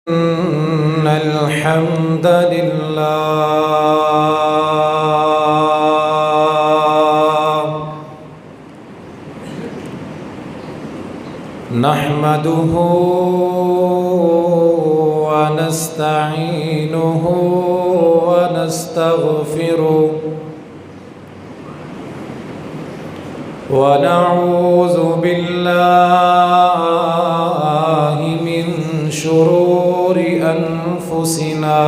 إن الحمد لله نحمده ونستعينه ونستغفره ونعوذ بالله من شرور أنفسنا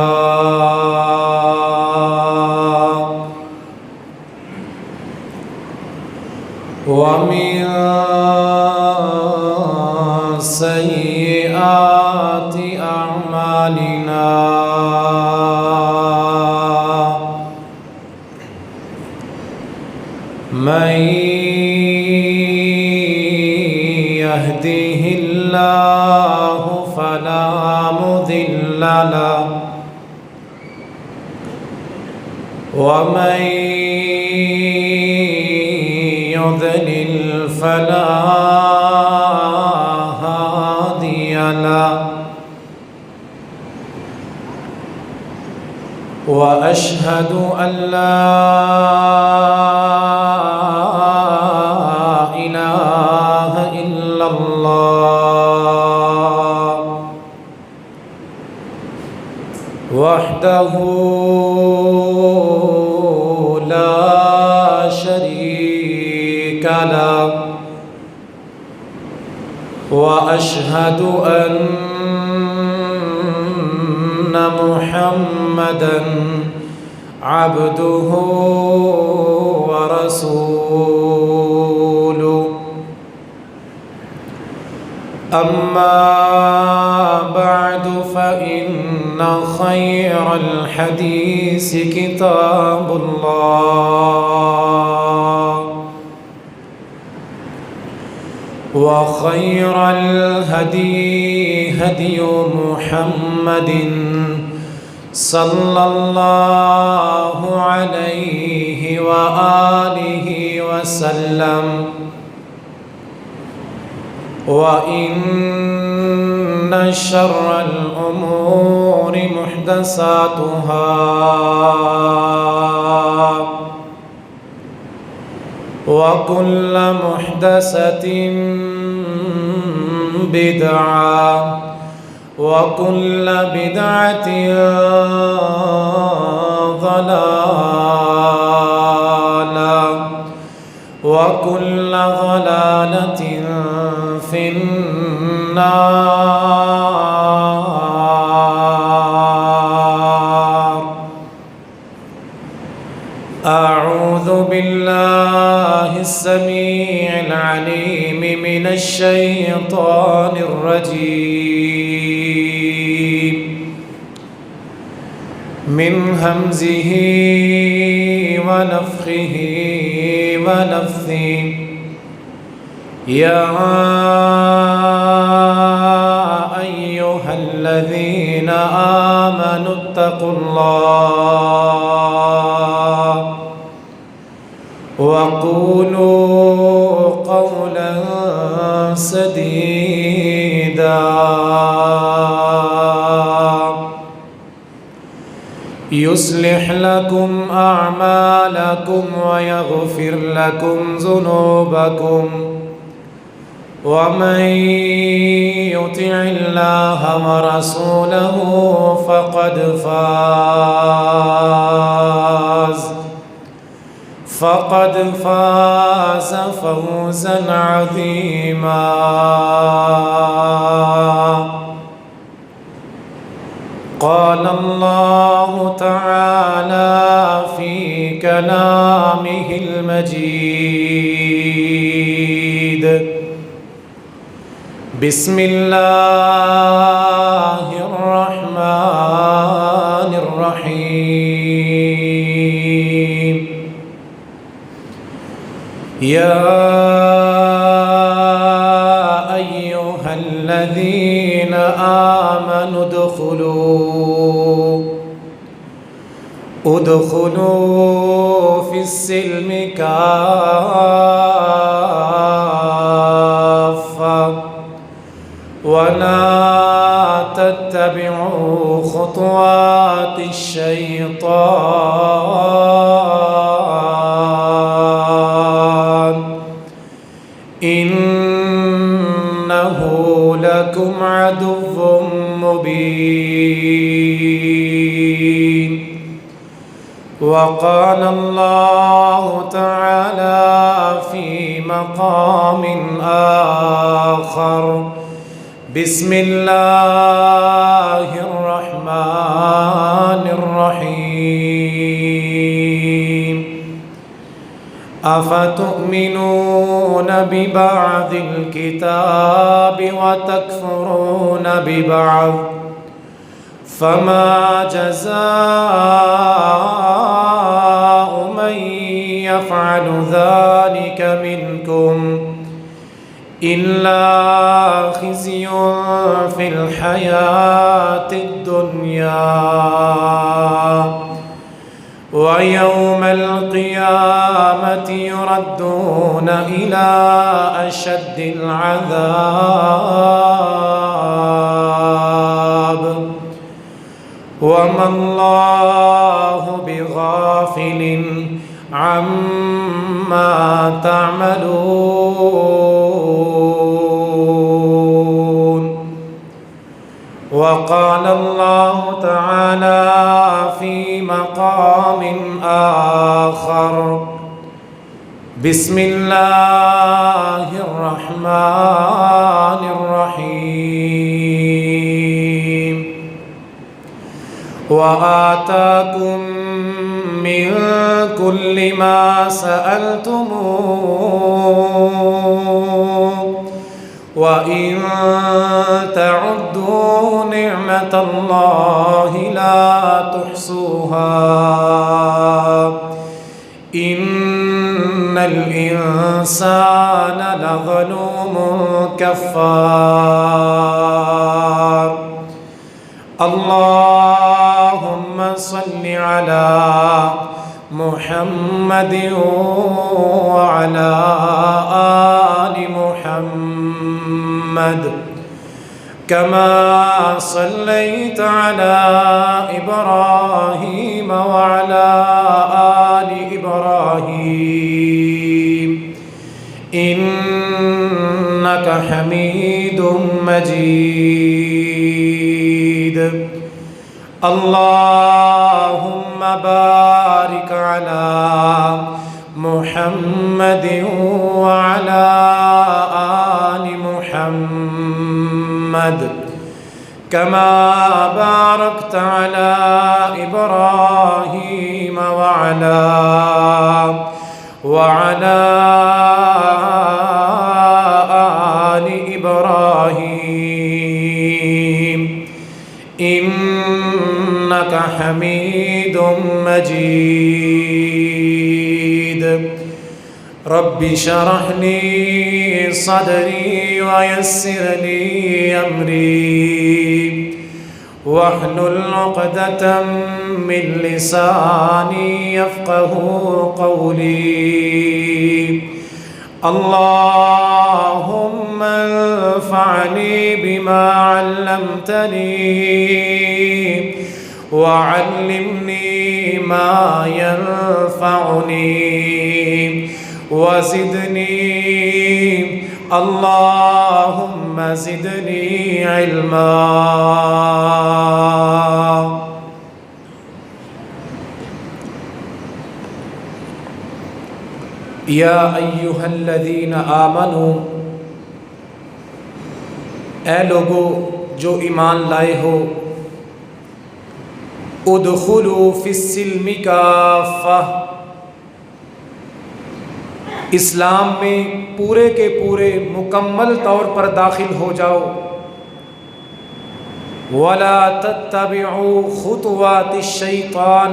ومن سيئات أعمالنا من يهده الله فلا مضل له ومن يضلل فلا هادي له وأشهد أن لا إله إلا الله وحده لا شريك له وأشهد أن محمدًا عبده ورسوله أما بعد فإن خير الحديث كتاب الله وخير الهدي هدي محمد صلى الله عليه وآله وسلم وإن شر الأمور محدثاتها وكل محدثة بدعة وكل بدعة ضلالة وكل ضلالة في النار. أعوذ بالله السميع العليم من الشيطان الرجيم من همزه ونفخه ونفثه. يا أيها الذين آمنوا اتقوا الله وقولوا قولا سديدا يصلح لكم أعمالكم ويغفر لكم ذنوبكم ومن يطع الله ورسوله فقد فاز فوزا عظيما. قال الله تعالى في كلامه المجيد: بسم الله الرحمن الرحيم. يا أيها الذين آمنوا ادخلوا في السلم كافة ولا تتبعوا خطوات الشيطان إنه لكم عدو مبين. وقال الله تعالى في مقام آخر: بسم الله الرحمن الرحيم. أفتؤمنون ببعض الكتاب وتكفرون ببعض، فما جزاء من يفعل ذلك منكم إلا خزي في الحياة الدنيا، ويوم القيامة يردون إلى أشد العذاب، وما الله بغافل عما تعملون. وقال الله تعالى في مقام آخر: بسم الله الرحمن الرحيم. وآتاكم من كل ما سألتموه وإن تعدوا نعمة الله لا تحصوها إن الإنسان لظلوم كفار. اللهم صل على محمد وعلى آل محمد كما صليت على إبراهيم وعلى آل إبراهيم إنك حميد مجيد. اللهم بارك على محمد وعلى آل محمد كما باركت على إبراهيم وعلى آل إبراهيم إنك حميد مجيد. رب اشرح لي صدري ويسر لي أمري واحلل عقدة من لساني يفقه قولي. اللهم انفعني بما علمتني وعلمني ما ينفعني وزدني، اللهم زدني علما. یا ایھا الذین آمنوا، اے لوگو جو ایمان لائے ہو، ادخلوا فی السلم کافہ، اسلام میں پورے کے پورے مکمل طور پر داخل ہو جاؤ. ولا تتبعوا خطوات الشیطان،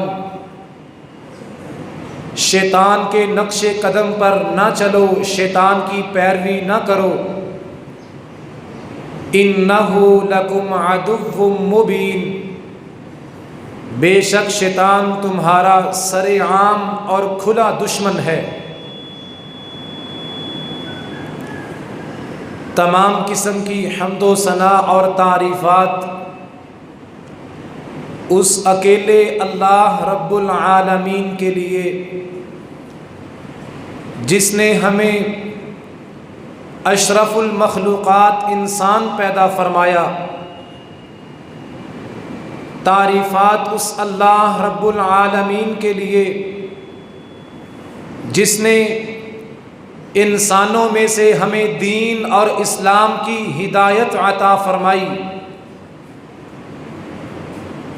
شیطان کے نقش قدم پر نہ چلو، شیطان کی پیروی نہ کرو. انہ لکم عدو مبین، بے شک شیطان تمہارا سرعام اور کھلا دشمن ہے. تمام قسم کی حمد و ثنا اور تعریفات اس اکیلے اللہ رب العالمین کے لیے جس نے ہمیں اشرف المخلوقات انسان پیدا فرمایا۔ تعریفات اس اللہ رب العالمین کے لیے جس نے انسانوں میں سے ہمیں دین اور اسلام کی ہدایت عطا فرمائی۔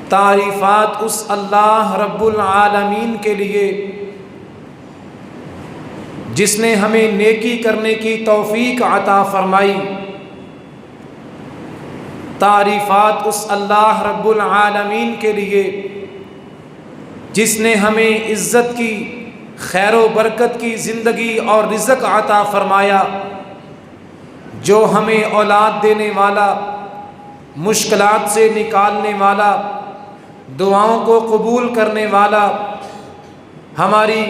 تعریفات اس اللہ رب العالمین کے لیے جس نے ہمیں نیکی کرنے کی توفیق عطا فرمائی۔ تعریفات اس اللہ رب العالمین کے لیے جس نے ہمیں عزت کی، خیر و برکت کی زندگی اور رزق عطا فرمایا، جو ہمیں اولاد دینے والا، مشکلات سے نکالنے والا، دعاؤں کو قبول کرنے والا، ہماری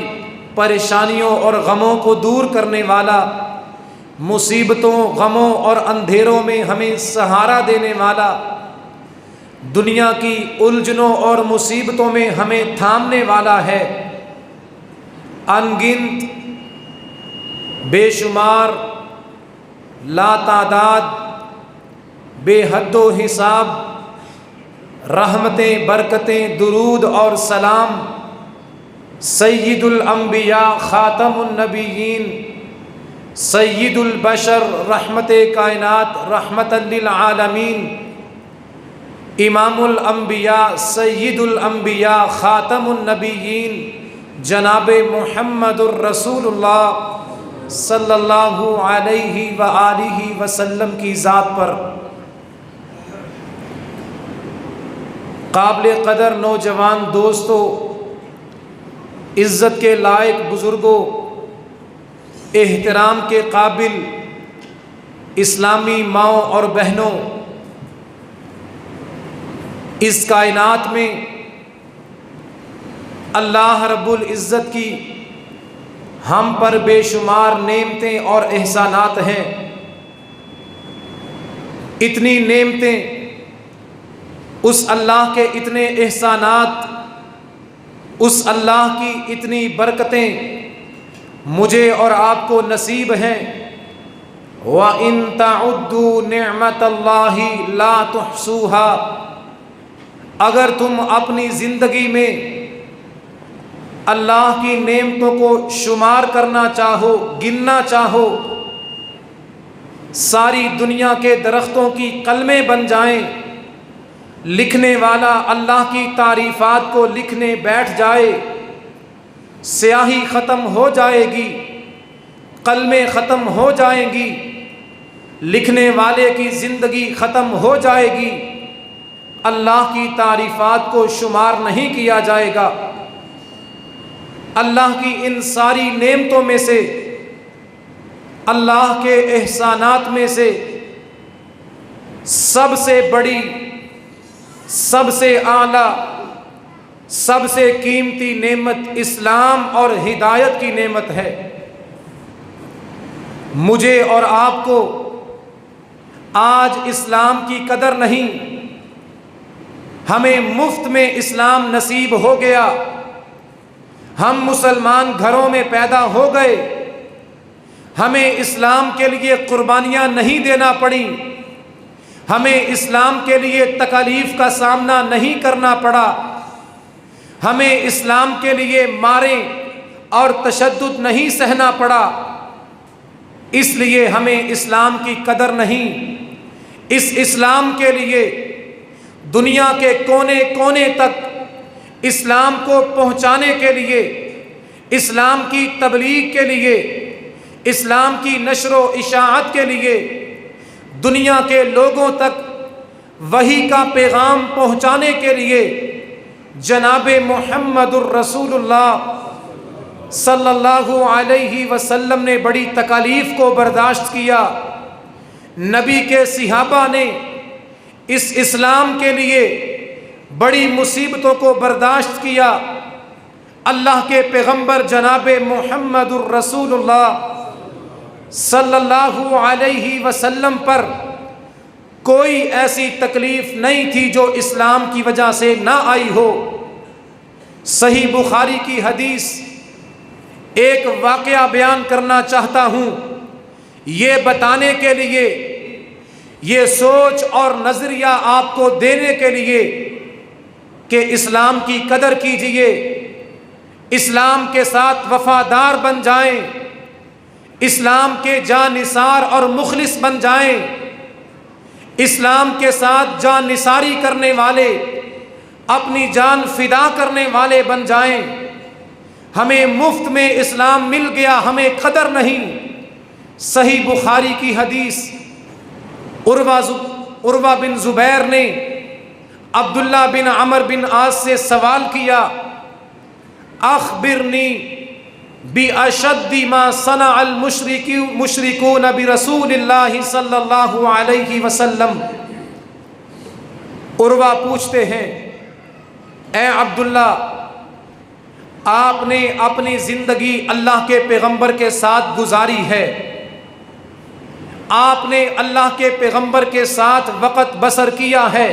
پریشانیوں اور غموں کو دور کرنے والا، مصیبتوں، غموں اور اندھیروں میں ہمیں سہارا دینے والا، دنیا کی الجھنوں اور مصیبتوں میں ہمیں تھامنے والا ہے۔ ان گنت، بے شمار، لا تعداد، بے حد و حساب رحمتیں، برکتیں، درود اور سلام سید الانبیاء خاتم النبیین سید البشر رحمت کائنات رحمت للعالمین امام الانبیاء سید الانبیاء خاتم النبیین جناب محمد الرسول اللہ صلی اللہ علیہ وآلہ وسلم کی ذات پر۔ قابل قدر نوجوان دوستو، عزت کے لائق بزرگوں، احترام کے قابل اسلامی ماؤں اور بہنوں، اس کائنات میں اللہ رب العزت کی ہم پر بے شمار نعمتیں اور احسانات ہیں۔ اتنی نعمتیں، اس اللہ کے اتنے احسانات، اس اللہ کی اتنی برکتیں مجھے اور آپ کو نصیب ہیں۔ وَإِن تَعُدُّوا نِعْمَةَ اللَّهِ لَا تُحْصُوهَا، اگر تم اپنی زندگی میں اللہ کی نعمتوں کو شمار کرنا چاہو، گننا چاہو، ساری دنیا کے درختوں کی قلمیں بن جائیں، لکھنے والا اللہ کی تعریفات کو لکھنے بیٹھ جائے، سیاہی ختم ہو جائے گی، قلمیں ختم ہو جائیں گی، لکھنے والے کی زندگی ختم ہو جائے گی، اللہ کی تعریفات کو شمار نہیں کیا جائے گا۔ اللہ کی ان ساری نعمتوں میں سے، اللہ کے احسانات میں سے سب سے بڑی، سب سے اعلیٰ، سب سے قیمتی نعمت اسلام اور ہدایت کی نعمت ہے۔ مجھے اور آپ کو آج اسلام کی قدر نہیں، ہمیں مفت میں اسلام نصیب ہو گیا، ہم مسلمان گھروں میں پیدا ہو گئے، ہمیں اسلام کے لیے قربانیاں نہیں دینا پڑیں، ہمیں اسلام کے لیے تکالیف کا سامنا نہیں کرنا پڑا، ہمیں اسلام کے لیے ماریں اور تشدد نہیں سہنا پڑا، اس لیے ہمیں اسلام کی قدر نہیں۔ اس اسلام کے لیے دنیا کے کونے کونے تک اسلام کو پہنچانے کے لیے، اسلام کی تبلیغ کے لیے، اسلام کی نشر و اشاعت کے لیے، دنیا کے لوگوں تک وحی کا پیغام پہنچانے کے لیے جناب محمد الرسول اللہ صلی اللہ علیہ وسلم نے بڑی تکالیف کو برداشت کیا۔ نبی کے صحابہ نے اس اسلام کے لیے بڑی مصیبتوں کو برداشت کیا۔ اللہ کے پیغمبر جناب محمد الرسول اللہ صلی اللہ علیہ وسلم پر کوئی ایسی تکلیف نہیں تھی جو اسلام کی وجہ سے نہ آئی ہو۔ صحیح بخاری کی حدیث، ایک واقعہ بیان کرنا چاہتا ہوں یہ بتانے کے لیے، یہ سوچ اور نظریہ آپ کو دینے کے لیے کہ اسلام کی قدر کیجئے، اسلام کے ساتھ وفادار بن جائیں، اسلام کے جانثار اور مخلص بن جائیں، اسلام کے ساتھ جان نثاری کرنے والے، اپنی جان فدا کرنے والے بن جائیں۔ ہمیں مفت میں اسلام مل گیا، ہمیں قدر نہیں۔ صحیح بخاری کی حدیث، عروہ بن زبیر نے عبداللہ بن عمر بن عاص سے سوال کیا، اخبرنی بأشد ما صنع المشرکون برسول اللہ صلی اللہ علیہ وسلم۔ عروہ پوچھتے ہیں، اے عبداللہ، آپ نے اپنی زندگی اللہ کے پیغمبر کے ساتھ گزاری ہے، آپ نے اللہ کے پیغمبر کے ساتھ وقت بسر کیا ہے،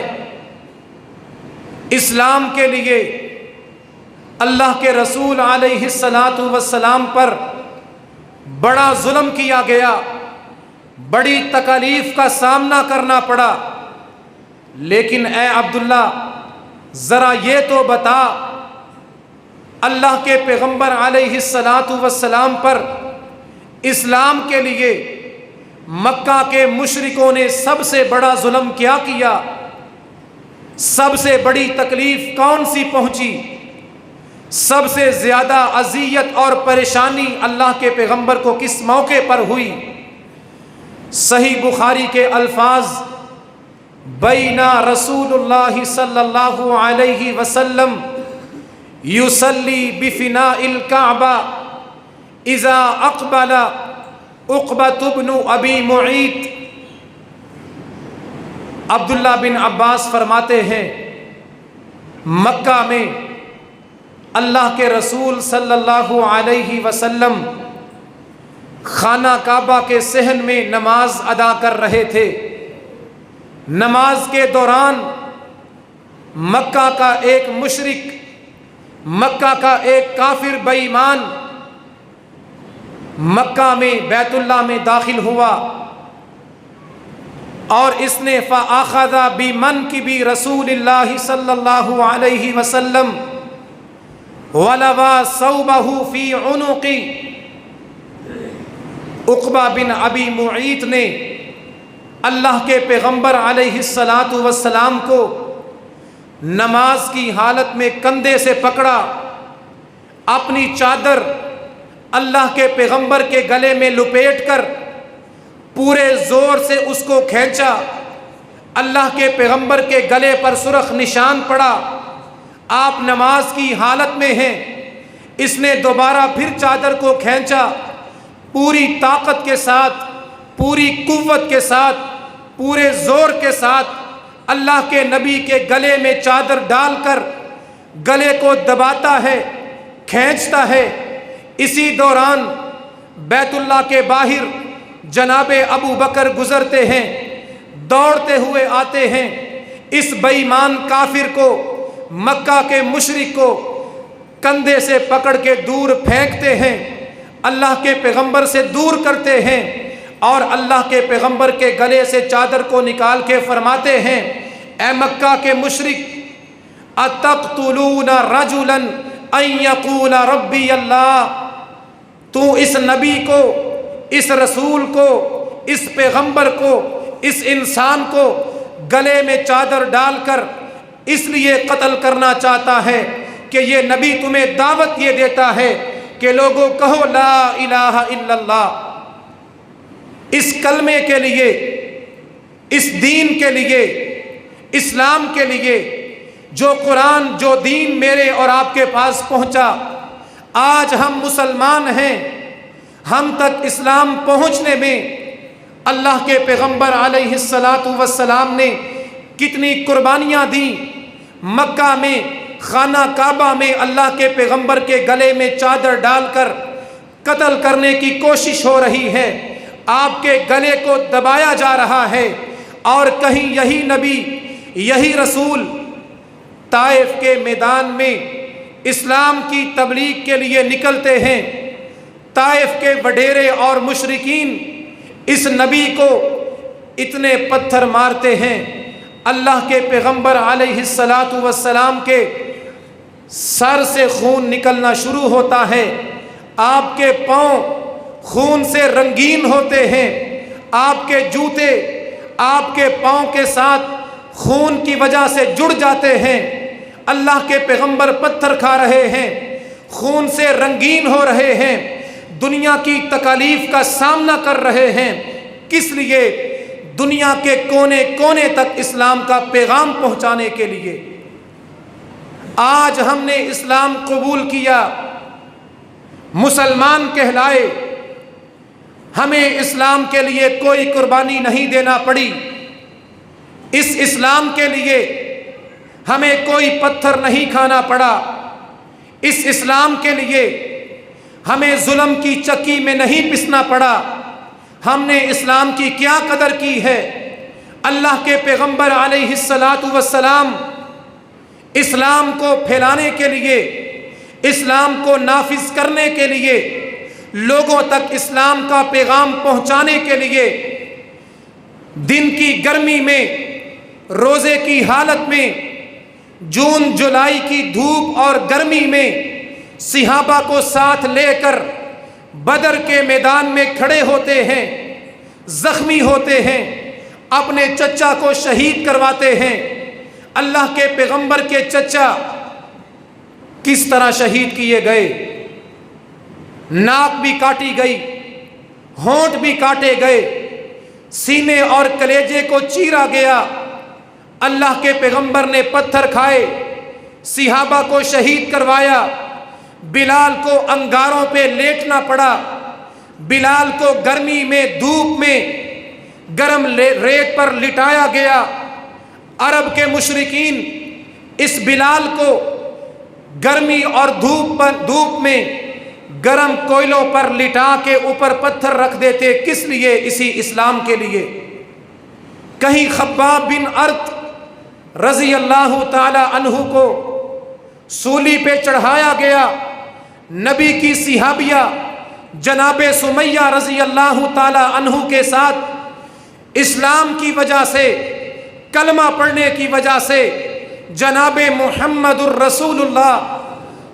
اسلام کے لیے اللہ کے رسول علیہ السلام پر بڑا ظلم کیا گیا، بڑی تکالیف کا سامنا کرنا پڑا، لیکن اے عبداللہ ذرا یہ تو بتا، اللہ کے پیغمبر علیہ السلام پر اسلام کے لیے مکہ کے مشرکوں نے سب سے بڑا ظلم کیا کیا؟ سب سے بڑی تکلیف کون سی پہنچی؟ سب سے زیادہ اذیت اور پریشانی اللہ کے پیغمبر کو کس موقع پر ہوئی؟ صحیح بخاری کے الفاظ، بینا رسول اللہ صلی اللہ علیہ وسلم یصلی بفناء الکعبہ اذا اقبل عقبۃ بن ابی معیط۔ عبداللہ بن عباس فرماتے ہیں، مکہ میں اللہ کے رسول صلی اللہ علیہ وسلم خانہ کعبہ کے صحن میں نماز ادا کر رہے تھے۔ نماز کے دوران مکہ کا ایک مشرک، مکہ کا ایک کافر بے ایمان مکہ میں بیت اللہ میں داخل ہوا اور اس نے فَأَخَذَ بِمَنْكِبِ رَسُولِ اللَّهِ صلی اللہ علیہ وسلم وَلَوَى ثَوْبَهُ فِي عُنُقِ۔ عقبہ بن ابی معیط نے اللہ کے پیغمبر علیہ السلام کو نماز کی حالت میں کندھے سے پکڑا، اپنی چادر اللہ کے پیغمبر کے گلے میں لپیٹ کر پورے زور سے اس کو کھینچا۔ اللہ کے پیغمبر کے گلے پر سرخ نشان پڑا، آپ نماز کی حالت میں ہیں۔ اس نے دوبارہ پھر چادر کو کھینچا، پوری طاقت کے ساتھ، پوری قوت کے ساتھ، پورے زور کے ساتھ اللہ کے نبی کے گلے میں چادر ڈال کر گلے کو دباتا ہے، کھینچتا ہے۔ اسی دوران بیت اللہ کے باہر جناب ابو بکر گزرتے ہیں، دوڑتے ہوئے آتے ہیں، اس بے ایمان کافر کو، مکہ کے مشرک کو کندھے سے پکڑ کے دور پھینکتے ہیں، اللہ کے پیغمبر سے دور کرتے ہیں، اور اللہ کے پیغمبر کے گلے سے چادر کو نکال کے فرماتے ہیں، اے مکہ کے مشرک، اتقتلون رجلا ان یقول ربی اللہ، تو اس نبی کو، اس رسول کو، اس پیغمبر کو، اس انسان کو گلے میں چادر ڈال کر اس لیے قتل کرنا چاہتا ہے کہ یہ نبی تمہیں دعوت یہ دیتا ہے کہ لوگوں کہو لا الہ الا اللہ۔ اس کلمے کے لیے، اس دین کے لیے، اسلام کے لیے، جو قرآن، جو دین میرے اور آپ کے پاس پہنچا، آج ہم مسلمان ہیں، ہم تک اسلام پہنچنے میں اللہ کے پیغمبر علیہ السلام نے کتنی قربانیاں دیں۔ مکہ میں خانہ کعبہ میں اللہ کے پیغمبر کے گلے میں چادر ڈال کر قتل کرنے کی کوشش ہو رہی ہے، آپ کے گلے کو دبایا جا رہا ہے، اور کہیں یہی نبی یہی رسول طائف کے میدان میں اسلام کی تبلیغ کے لیے نکلتے ہیں، طائف کے وڈیرے اور مشرکین اس نبی کو اتنے پتھر مارتے ہیں، اللہ کے پیغمبر علیہ الصلاۃ والسلام کے سر سے خون نکلنا شروع ہوتا ہے، آپ کے پاؤں خون سے رنگین ہوتے ہیں، آپ کے جوتے آپ کے پاؤں کے ساتھ خون کی وجہ سے جڑ جاتے ہیں، اللہ کے پیغمبر پتھر کھا رہے ہیں، خون سے رنگین ہو رہے ہیں، دنیا کی تکالیف کا سامنا کر رہے ہیں۔ کس لیے؟ دنیا کے کونے کونے تک اسلام کا پیغام پہنچانے کے لیے۔ آج ہم نے اسلام قبول کیا، مسلمان کہلائے، ہمیں اسلام کے لیے کوئی قربانی نہیں دینا پڑی، اس اسلام کے لیے ہمیں کوئی پتھر نہیں کھانا پڑا، اس اسلام کے لیے ہمیں ظلم کی چکی میں نہیں پسنا پڑا۔ ہم نے اسلام کی کیا قدر کی ہے؟ اللہ کے پیغمبر علیہ الصلاۃ والسلام اسلام کو پھیلانے کے لیے، اسلام کو نافذ کرنے کے لیے، لوگوں تک اسلام کا پیغام پہنچانے کے لیے دن کی گرمی میں، روزے کی حالت میں، جون جولائی کی دھوپ اور گرمی میں صحابہ کو ساتھ لے کر بدر کے میدان میں کھڑے ہوتے ہیں، زخمی ہوتے ہیں، اپنے چچا کو شہید کرواتے ہیں۔ اللہ کے پیغمبر کے چچا کس طرح شہید کیے گئے؟ ناک بھی کاٹی گئی، ہونٹ بھی کاٹے گئے، سینے اور کلیجے کو چیرا گیا، اللہ کے پیغمبر نے پتھر کھائے، صحابہ کو شہید کروایا، بلال کو انگاروں پہ لیٹنا پڑا، بلال کو گرمی میں دھوپ میں گرم ریت پر لٹایا گیا۔ عرب کے مشرکین اس بلال کو گرمی اور دھوپ میں گرم کوئلوں پر لٹا کے اوپر پتھر رکھ دیتے، کس لیے؟ اسی اسلام کے لیے۔ کہیں خباب بن ارت رضی اللہ تعالی عنہ کو سولی پہ چڑھایا گیا، نبی کی صحابیہ جناب سمیہ رضی اللہ تعالی عنہ کے ساتھ اسلام کی وجہ سے، کلمہ پڑھنے کی وجہ سے، جناب محمد الرسول اللہ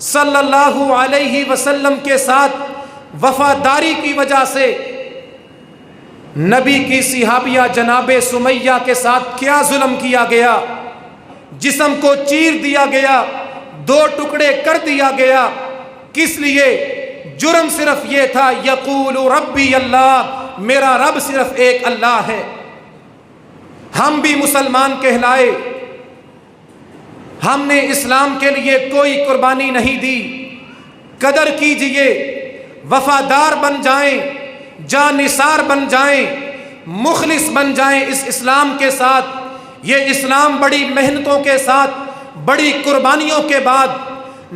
صلی اللہ علیہ وسلم کے ساتھ وفاداری کی وجہ سے، نبی کی صحابیہ جناب سمیہ کے ساتھ کیا ظلم کیا گیا، جسم کو چیر دیا گیا، 2 ٹکڑے کر دیا گیا۔ کس لیے؟ جرم صرف یہ تھا، یقول ربی اللہ، میرا رب صرف ایک اللہ ہے۔ ہم بھی مسلمان کہلائے، ہم نے اسلام کے لیے کوئی قربانی نہیں دی۔ قدر کیجئے، وفادار بن جائیں، جانثار بن جائیں، مخلص بن جائیں اس اسلام کے ساتھ۔ یہ اسلام بڑی محنتوں کے ساتھ، بڑی قربانیوں کے بعد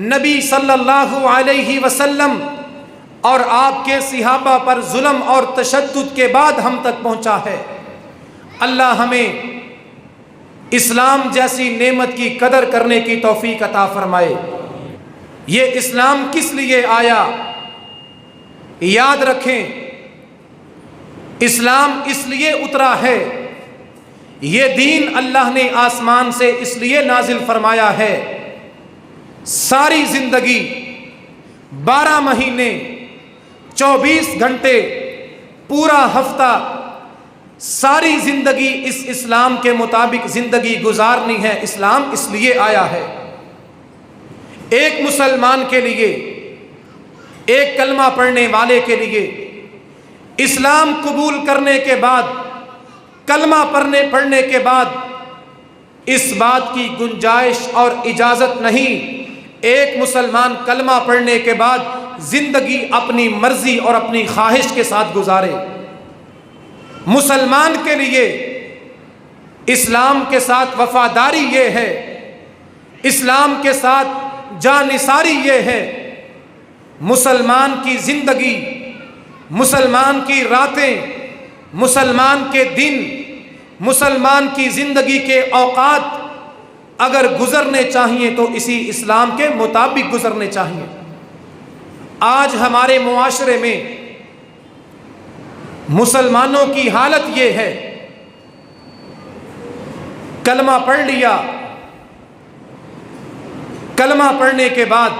نبی صلی اللہ علیہ وسلم اور آپ کے صحابہ پر ظلم اور تشدد کے بعد ہم تک پہنچا ہے۔ اللہ ہمیں اسلام جیسی نعمت کی قدر کرنے کی توفیق عطا فرمائے۔ یہ اسلام کس لیے آیا؟ یاد رکھیں، اسلام اس لیے اترا ہے، یہ دین اللہ نے آسمان سے اس لیے نازل فرمایا ہے۔ ساری زندگی 12 مہینے 24 گھنٹے پورا ہفتہ ساری زندگی اس اسلام کے مطابق زندگی گزارنی ہے۔ اسلام اس لیے آیا ہے، ایک مسلمان کے لیے، ایک کلمہ پڑھنے والے کے لیے اسلام قبول کرنے کے بعد، کلمہ پڑھنے کے بعد اس بات کی گنجائش اور اجازت نہیں ایک مسلمان کلمہ پڑھنے کے بعد زندگی اپنی مرضی اور اپنی خواہش کے ساتھ گزارے۔ مسلمان کے لیے اسلام کے ساتھ وفاداری یہ ہے، اسلام کے ساتھ جانثاری یہ ہے، مسلمان کی زندگی، مسلمان کی راتیں، مسلمان کے دن مسلمان کی زندگی کے اوقات اگر گزرنے چاہیے تو اسی اسلام کے مطابق گزرنے چاہیے۔ آج ہمارے معاشرے میں مسلمانوں کی حالت یہ ہے، کلمہ پڑھ لیا، کلمہ پڑھنے کے بعد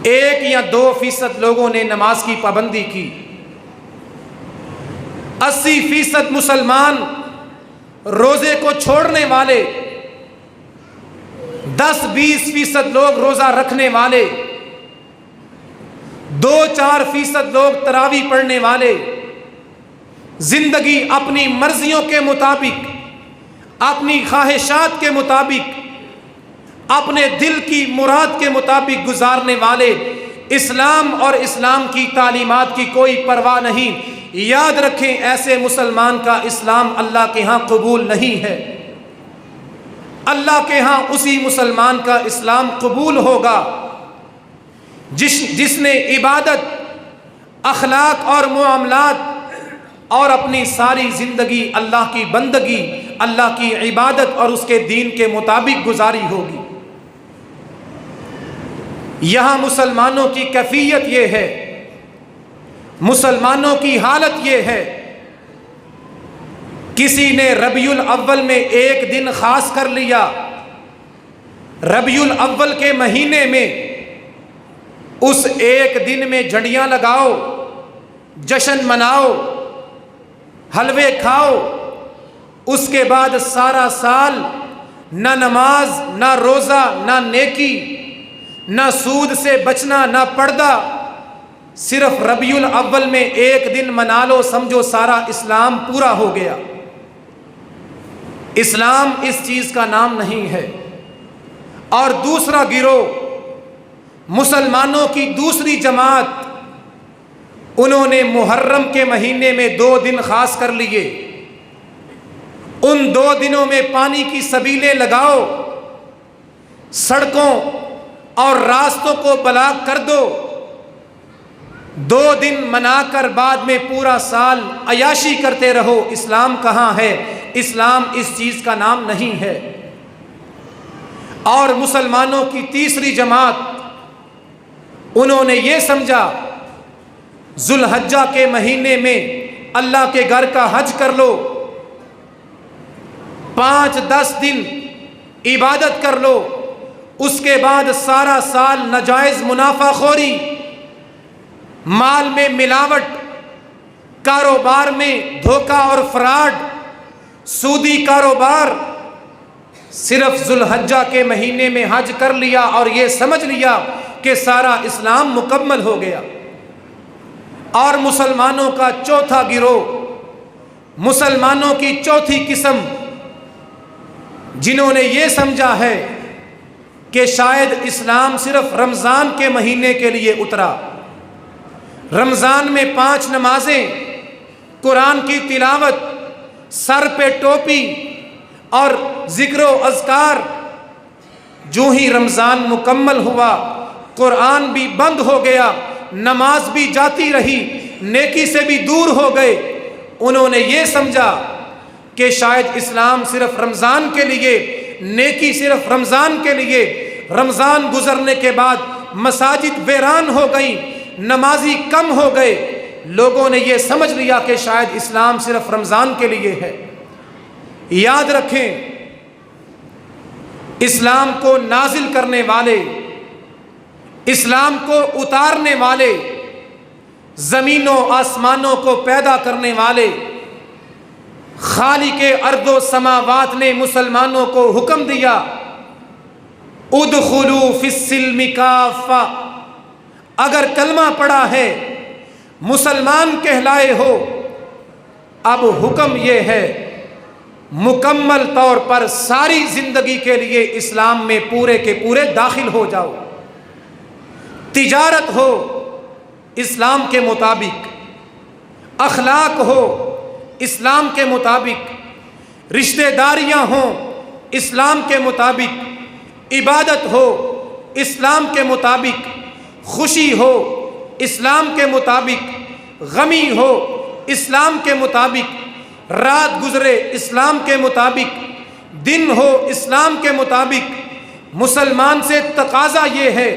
1 یا 2% لوگوں نے نماز کی پابندی کی، 80% مسلمان روزے کو چھوڑنے والے، 10-20% لوگ روزہ رکھنے والے، 2-4% لوگ تراویح پڑھنے والے، زندگی اپنی مرضیوں کے مطابق، اپنی خواہشات کے مطابق، اپنے دل کی مراد کے مطابق گزارنے والے، اسلام اور اسلام کی تعلیمات کی کوئی پرواہ نہیں۔ یاد رکھیں، ایسے مسلمان کا اسلام اللہ کے ہاں قبول نہیں ہے۔ اللہ کے ہاں اسی مسلمان کا اسلام قبول ہوگا جس نے عبادت، اخلاق اور معاملات اور اپنی ساری زندگی اللہ کی بندگی، اللہ کی عبادت اور اس کے دین کے مطابق گزاری ہوگی۔ یہاں مسلمانوں کی کیفیت یہ ہے، مسلمانوں کی حالت یہ ہے، کسی نے ربیع الاول میں 1 دن خاص کر لیا، ربیع الاول کے مہینے میں اس 1 دن میں جھنڈیاں لگاؤ، جشن مناؤ، حلوے کھاؤ، اس کے بعد سارا سال نہ نماز، نہ روزہ، نہ نیکی، نہ سود سے بچنا، نہ پردہ، صرف ربیع الاول میں 1 دن منا لو، سمجھو سارا اسلام پورا ہو گیا۔ اسلام اس چیز کا نام نہیں ہے۔ اور دوسرا گروہ، مسلمانوں کی دوسری جماعت، انہوں نے محرم کے مہینے میں 2 دن خاص کر لیے، ان 2 دنوں میں پانی کی سبیلیں لگاؤ، سڑکوں اور راستوں کو بلاک کر دو، 2 دن منا کر بعد میں پورا سال عیاشی کرتے رہو۔ اسلام کہاں ہے؟ اسلام اس چیز کا نام نہیں ہے۔ اور مسلمانوں کی تیسری جماعت، انہوں نے یہ سمجھا ذوالحجہ کے مہینے میں اللہ کے گھر کا حج کر لو، 5-10 دن عبادت کر لو، اس کے بعد سارا سال ناجائز منافع خوری، مال میں ملاوٹ، کاروبار میں دھوکہ اور فراڈ، سودی کاروبار، صرف ذوالحجہ کے مہینے میں حج کر لیا اور یہ سمجھ لیا کہ سارا اسلام مکمل ہو گیا۔ اور مسلمانوں کا چوتھا گروہ، مسلمانوں کی چوتھی قسم، جنہوں نے یہ سمجھا ہے کہ شاید اسلام صرف رمضان کے مہینے کے لیے اترا، رمضان میں 5 نمازیں، قرآن کی تلاوت، سر پہ ٹوپی اور ذکر و اذکار، جو ہی رمضان مکمل ہوا قرآن بھی بند ہو گیا، نماز بھی جاتی رہی، نیکی سے بھی دور ہو گئے۔ انہوں نے یہ سمجھا کہ شاید اسلام صرف رمضان کے لیے، نیکی صرف رمضان کے لیے، رمضان گزرنے کے بعد مساجد ویران ہو گئیں، نمازی کم ہو گئے، لوگوں نے یہ سمجھ لیا کہ شاید اسلام صرف رمضان کے لیے ہے۔ یاد رکھیں، اسلام کو نازل کرنے والے، اسلام کو اتارنے والے، زمینوں آسمانوں کو پیدا کرنے والے خالق ارض و سماوات نے مسلمانوں کو حکم دیا، ادخلوا فی السلم کافہ۔ اگر کلمہ پڑھا ہے، مسلمان کہلائے ہو، اب حکم یہ ہے مکمل طور پر ساری زندگی کے لیے اسلام میں پورے کے پورے داخل ہو جاؤ۔ تجارت ہو اسلام کے مطابق، اخلاق ہو اسلام کے مطابق، رشتہ داریاں ہوں اسلام کے مطابق، عبادت ہو اسلام کے مطابق، خوشی ہو اسلام کے مطابق، غمی ہو اسلام کے مطابق، رات گزرے اسلام کے مطابق، دن ہو اسلام کے مطابق۔ مسلمان سے تقاضا یہ ہے،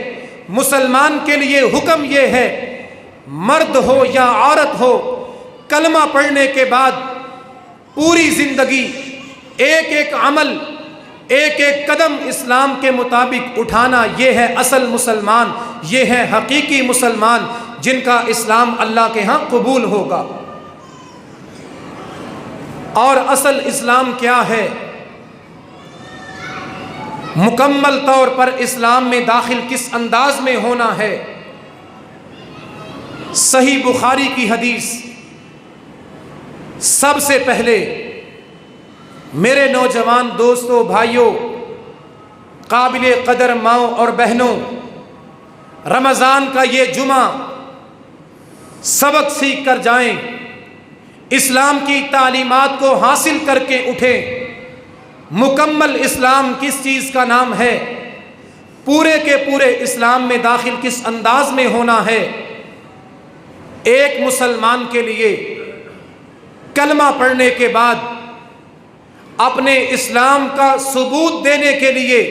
مسلمان کے لیے حکم یہ ہے، مرد ہو یا عورت ہو، کلمہ پڑھنے کے بعد پوری زندگی ایک ایک عمل، ایک ایک قدم اسلام کے مطابق اٹھانا، یہ ہے اصل مسلمان، یہ ہے حقیقی مسلمان جن کا اسلام اللہ کے ہاں قبول ہوگا۔ اور اصل اسلام کیا ہے؟ مکمل طور پر اسلام میں داخل کس انداز میں ہونا ہے؟ صحیح بخاری کی حدیث۔ سب سے پہلے میرے نوجوان دوستوں، بھائیوں، قابل قدر ماؤں اور بہنوں، رمضان کا یہ جمعہ سبق سیکھ کر جائیں، اسلام کی تعلیمات کو حاصل کر کے اٹھیں۔ مکمل اسلام کس چیز کا نام ہے؟ پورے کے پورے اسلام میں داخل کس انداز میں ہونا ہے؟ ایک مسلمان کے لیے کلمہ پڑھنے کے بعد اپنے اسلام کا ثبوت دینے کے لیے،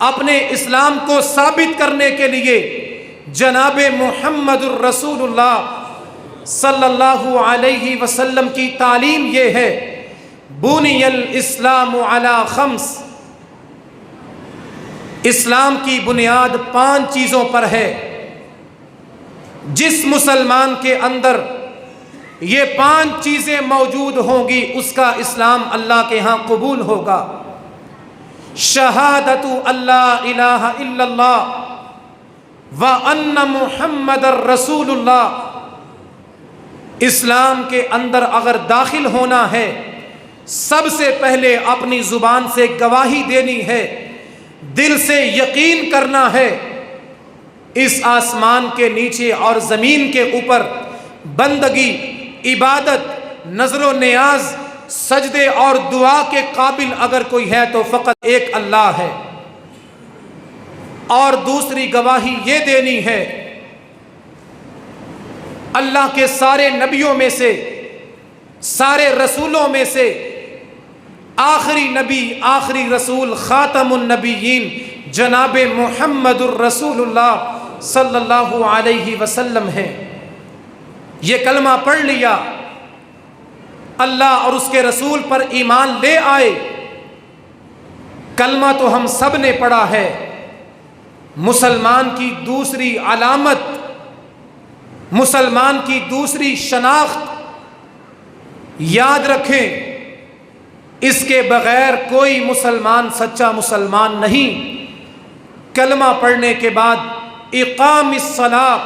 اپنے اسلام کو ثابت کرنے کے لیے جناب محمد الرسول اللہ صلی اللہ علیہ وسلم کی تعلیم یہ ہے، بنی الاسلام علی خمس، اسلام کی بنیاد 5 چیزوں پر ہے۔ جس مسلمان کے اندر یہ 5 چیزیں موجود ہوں گی اس کا اسلام اللہ کے ہاں قبول ہوگا۔ شہادت اللہ الہ الا اللہ وان محمد الرسول اللہ۔ اسلام کے اندر اگر داخل ہونا ہے، سب سے پہلے اپنی زبان سے گواہی دینی ہے، دل سے یقین کرنا ہے اس آسمان کے نیچے اور زمین کے اوپر بندگی، عبادت، نظر و نیاز، سجدے اور دعا کے قابل اگر کوئی ہے تو فقط ایک اللہ ہے۔ اور دوسری گواہی یہ دینی ہے، اللہ کے سارے نبیوں میں سے، سارے رسولوں میں سے آخری نبی، آخری رسول، خاتم النبیین جناب محمد الرسول اللہ صلی اللہ علیہ وسلم ہیں۔ یہ کلمہ پڑھ لیا، اللہ اور اس کے رسول پر ایمان لے آئے۔ کلمہ تو ہم سب نے پڑھا ہے۔ مسلمان کی دوسری علامت، مسلمان کی دوسری شناخت یاد رکھیں، اس کے بغیر کوئی مسلمان سچا مسلمان نہیں۔ کلمہ پڑھنے کے بعد اقام الصلاۃ،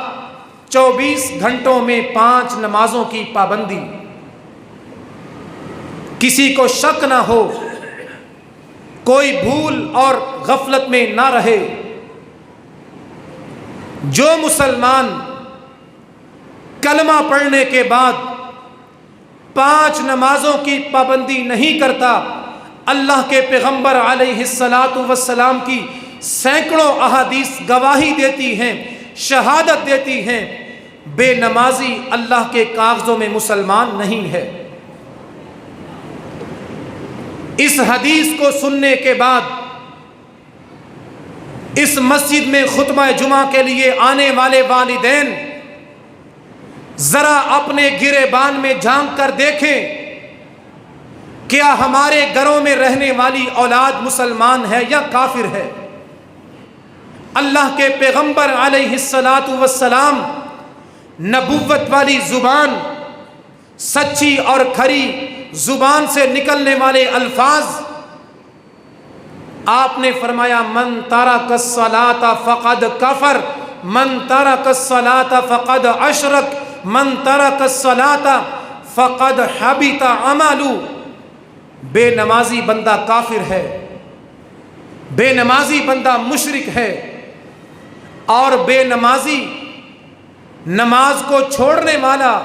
24 گھنٹوں میں 5 نمازوں کی پابندی۔ کسی کو شک نہ ہو، کوئی بھول اور غفلت میں نہ رہے۔ جو مسلمان کلمہ پڑھنے کے بعد 5 نمازوں کی پابندی نہیں کرتا، اللہ کے پیغمبر علیہ السلام کی سینکڑوں احادیث گواہی دیتی ہیں، شہادت دیتی ہیں، بے نمازی اللہ کے کاغذوں میں مسلمان نہیں ہے۔ اس حدیث کو سننے کے بعد اس مسجد میں خطبہ جمعہ کے لیے آنے والے والدین ذرا اپنے گریبان میں جھانک کر دیکھیں، کیا ہمارے گھروں میں رہنے والی اولاد مسلمان ہے یا کافر ہے؟ اللہ کے پیغمبر علیہ السلام نبوت والی زبان، سچی اور کھری زبان سے نکلنے والے الفاظ، آپ نے فرمایا من ترک الصلاۃ فقد کفر، من ترک الصلاۃ فقد اشرک، من ترک الصلاۃ فقد حبط عملہ۔ بے نمازی بندہ کافر ہے، بے نمازی بندہ مشرک ہے، اور بے نمازی، نماز کو چھوڑنے والا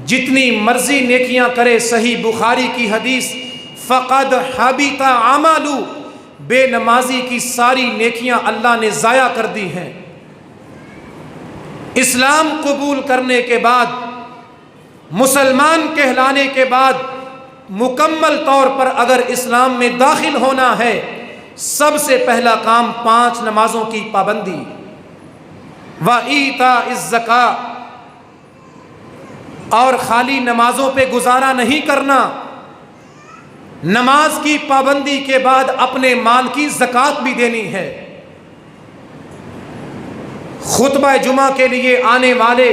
جتنی مرضی نیکیاں کرے، صحیح بخاری کی حدیث، فقد حبط عملہ، بے نمازی کی ساری نیکیاں اللہ نے ضائع کر دی ہیں۔ اسلام قبول کرنے کے بعد مسلمان کہلانے کے بعد مکمل طور پر اگر اسلام میں داخل ہونا ہے، سب سے پہلا کام 5 نمازوں کی پابندی، وَإِيتَاءِ الزَّكَاةِ، اور خالی نمازوں پہ گزارا نہیں کرنا، نماز کی پابندی کے بعد اپنے مال کی زکوٰۃ بھی دینی ہے۔ خطبہ جمعہ کے لیے آنے والے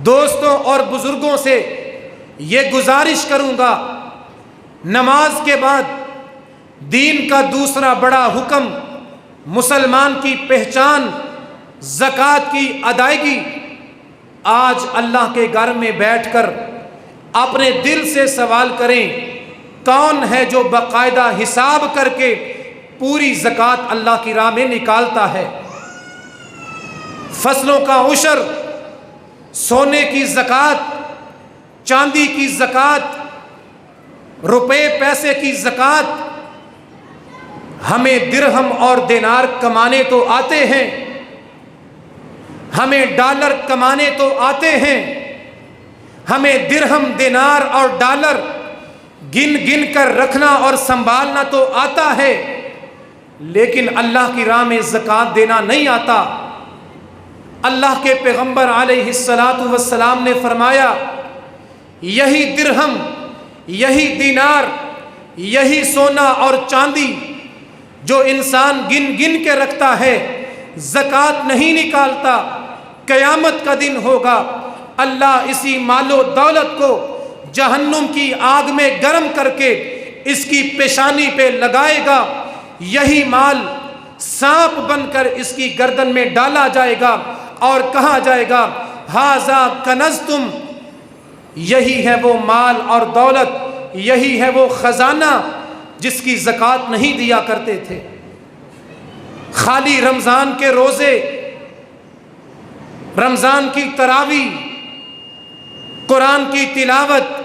دوستوں اور بزرگوں سے یہ گزارش کروں گا، نماز کے بعد دین کا دوسرا بڑا حکم، مسلمان کی پہچان زکوٰۃ کی ادائیگی۔ آج اللہ کے گھر میں بیٹھ کر اپنے دل سے سوال کریں، کون ہے جو باقاعدہ حساب کر کے پوری زکوٰۃ اللہ کی راہ میں نکالتا ہے؟ فصلوں کا عشر، سونے کی زکوٰۃ، چاندی کی زکوٰۃ، روپے پیسے کی زکوٰۃ۔ ہمیں درہم اور دینار کمانے تو آتے ہیں، ہمیں ڈالر کمانے تو آتے ہیں، ہمیں درہم دینار اور ڈالر گن گن کر رکھنا اور سنبھالنا تو آتا ہے، لیکن اللہ کی راہ میں زکوٰۃ دینا نہیں آتا۔ اللہ کے پیغمبر علیہ السلام نے فرمایا، یہی درہم، یہی دینار، یہی سونا اور چاندی جو انسان گن گن کے رکھتا ہے، زکوٰۃ نہیں نکالتا، قیامت کا دن ہوگا اللہ اسی مال و دولت کو جہنم کی آگ میں گرم کر کے اس کی پیشانی پہ لگائے گا، یہی مال سانپ بن کر اس کی گردن میں ڈالا جائے گا اور کہا جائے گا ھذا کنزتم، یہی ہے وہ مال اور دولت، یہی ہے وہ خزانہ جس کی زکوٰۃ نہیں دیا کرتے تھے۔ خالی رمضان کے روزے، رمضان کی تراویح، قرآن کی تلاوت،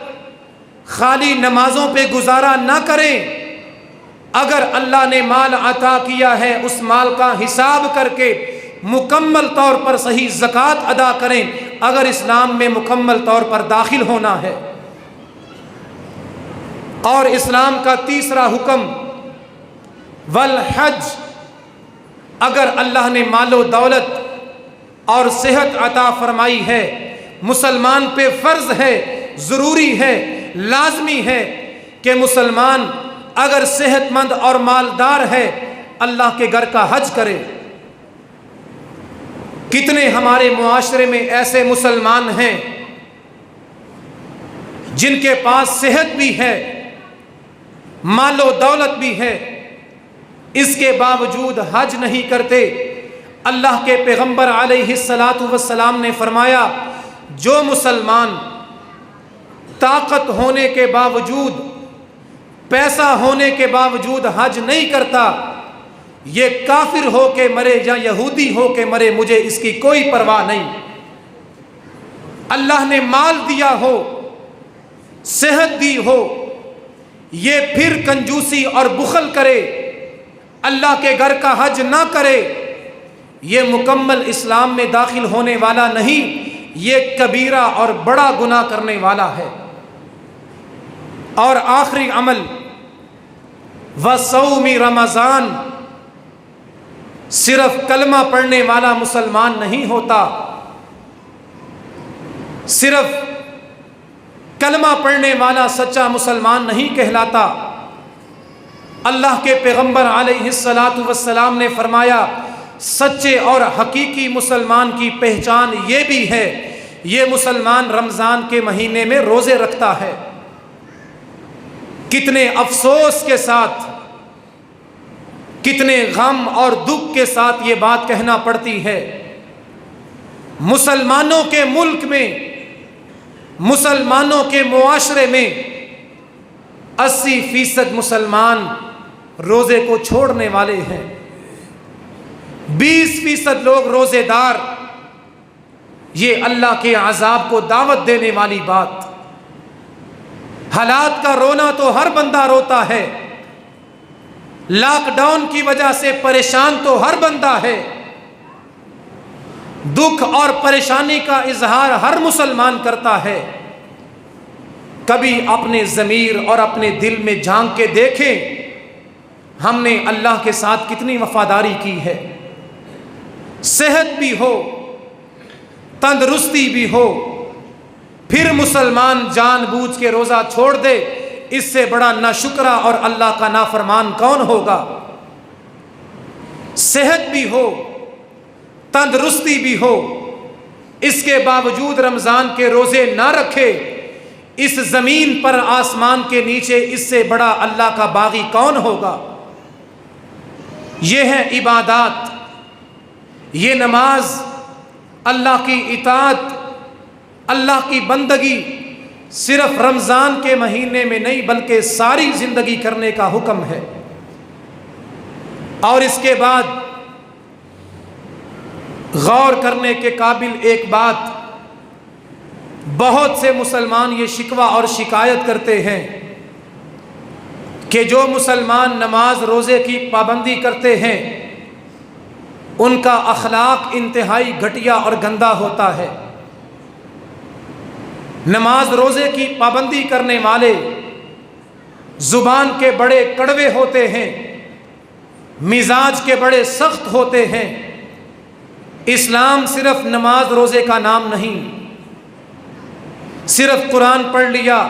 خالی نمازوں پہ گزارا نہ کریں۔ اگر اللہ نے مال عطا کیا ہے، اس مال کا حساب کر کے مکمل طور پر صحیح زکوٰۃ ادا کریں اگر اسلام میں مکمل طور پر داخل ہونا ہے۔ اور اسلام کا تیسرا حکم والحج، اگر اللہ نے مال و دولت اور صحت عطا فرمائی ہے، مسلمان پہ فرض ہے، ضروری ہے، لازمی ہے کہ مسلمان اگر صحت مند اور مالدار ہے اللہ کے گھر کا حج کرے۔ کتنے ہمارے معاشرے میں ایسے مسلمان ہیں جن کے پاس صحت بھی ہے، مال و دولت بھی ہے، اس کے باوجود حج نہیں کرتے۔ اللہ کے پیغمبر علیہ السلام نے فرمایا، جو مسلمان طاقت ہونے کے باوجود، پیسہ ہونے کے باوجود حج نہیں کرتا، یہ کافر ہو کے مرے یا یہودی ہو کے مرے، مجھے اس کی کوئی پرواہ نہیں۔ اللہ نے مال دیا ہو، صحت دی ہو، یہ پھر کنجوسی اور بخل کرے، اللہ کے گھر کا حج نہ کرے، یہ مکمل اسلام میں داخل ہونے والا نہیں، یہ کبیرہ اور بڑا گناہ کرنے والا ہے۔ اور آخری عمل وصوم رمضان، صرف کلمہ پڑھنے والا مسلمان نہیں ہوتا، صرف کلمہ پڑھنے والا سچا مسلمان نہیں کہلاتا۔ اللہ کے پیغمبر علیہ السلام نے فرمایا، سچے اور حقیقی مسلمان کی پہچان یہ بھی ہے، یہ مسلمان رمضان کے مہینے میں روزے رکھتا ہے۔ کتنے افسوس کے ساتھ، کتنے غم اور دکھ کے ساتھ یہ بات کہنا پڑتی ہے، مسلمانوں کے ملک میں، مسلمانوں کے معاشرے میں 80% مسلمان روزے کو چھوڑنے والے ہیں، 20% لوگ روزے دار۔ یہ اللہ کے عذاب کو دعوت دینے والی بات۔ حالات کا رونا تو ہر بندہ روتا ہے، لاک ڈاؤن کی وجہ سے پریشان تو ہر بندہ ہے، دکھ اور پریشانی کا اظہار ہر مسلمان کرتا ہے۔ کبھی اپنے ضمیر اور اپنے دل میں جھانک کے دیکھیں ہم نے اللہ کے ساتھ کتنی وفاداری کی ہے۔ صحت بھی ہو، تندرستی بھی ہو، پھر مسلمان جان بوجھ کے روزہ چھوڑ دے، اس سے بڑا ناشکرا اور اللہ کا نافرمان کون ہوگا؟ صحت بھی ہو، تندرستی بھی ہو، اس کے باوجود رمضان کے روزے نہ رکھے، اس زمین پر آسمان کے نیچے اس سے بڑا اللہ کا باغی کون ہوگا؟ یہ ہے عبادات، یہ نماز، اللہ کی اطاعت، اللہ کی بندگی صرف رمضان کے مہینے میں نہیں بلکہ ساری زندگی کرنے کا حکم ہے۔ اور اس کے بعد غور کرنے کے قابل ایک بات، بہت سے مسلمان یہ شکوہ اور شکایت کرتے ہیں کہ جو مسلمان نماز روزے کی پابندی کرتے ہیں ان کا اخلاق انتہائی گھٹیا اور گندا ہوتا ہے۔ نماز روزے کی پابندی کرنے والے زبان کے بڑے کڑوے ہوتے ہیں، مزاج کے بڑے سخت ہوتے ہیں۔ اسلام صرف نماز روزے کا نام نہیں، صرف قرآن پڑھ لیا،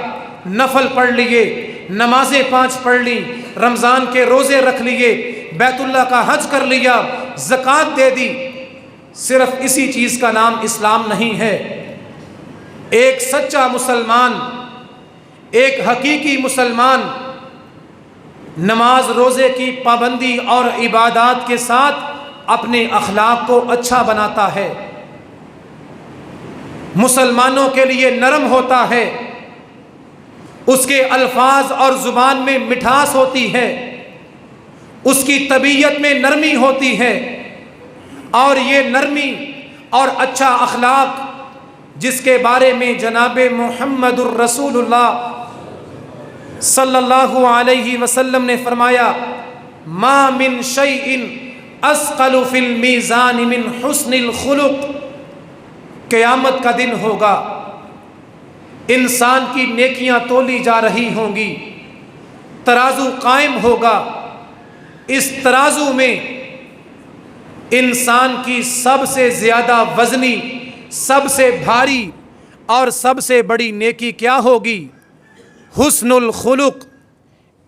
نفل پڑھ لیے، نمازیں 5 پڑھ لی، رمضان کے روزے رکھ لیے، بیت اللہ کا حج کر لیا، زکوٰۃ دے دی، صرف اسی چیز کا نام اسلام نہیں ہے۔ ایک سچا مسلمان، ایک حقیقی مسلمان نماز روزے کی پابندی اور عبادات کے ساتھ اپنے اخلاق کو اچھا بناتا ہے، مسلمانوں کے لیے نرم ہوتا ہے، اس کے الفاظ اور زبان میں مٹھاس ہوتی ہے، اس کی طبیعت میں نرمی ہوتی ہے، اور یہ نرمی اور اچھا اخلاق جس کے بارے میں جناب محمد الرسول اللہ صلی اللہ علیہ وسلم نے فرمایا ما من شیء اثقل فی المیزان من حسن الخلق، قیامت کا دن ہوگا، انسان کی نیکیاں تولی جا رہی ہوں گی، ترازو قائم ہوگا، اس ترازو میں انسان کی سب سے زیادہ وزنی، سب سے بھاری اور سب سے بڑی نیکی کیا ہوگی؟ حسن الخلق،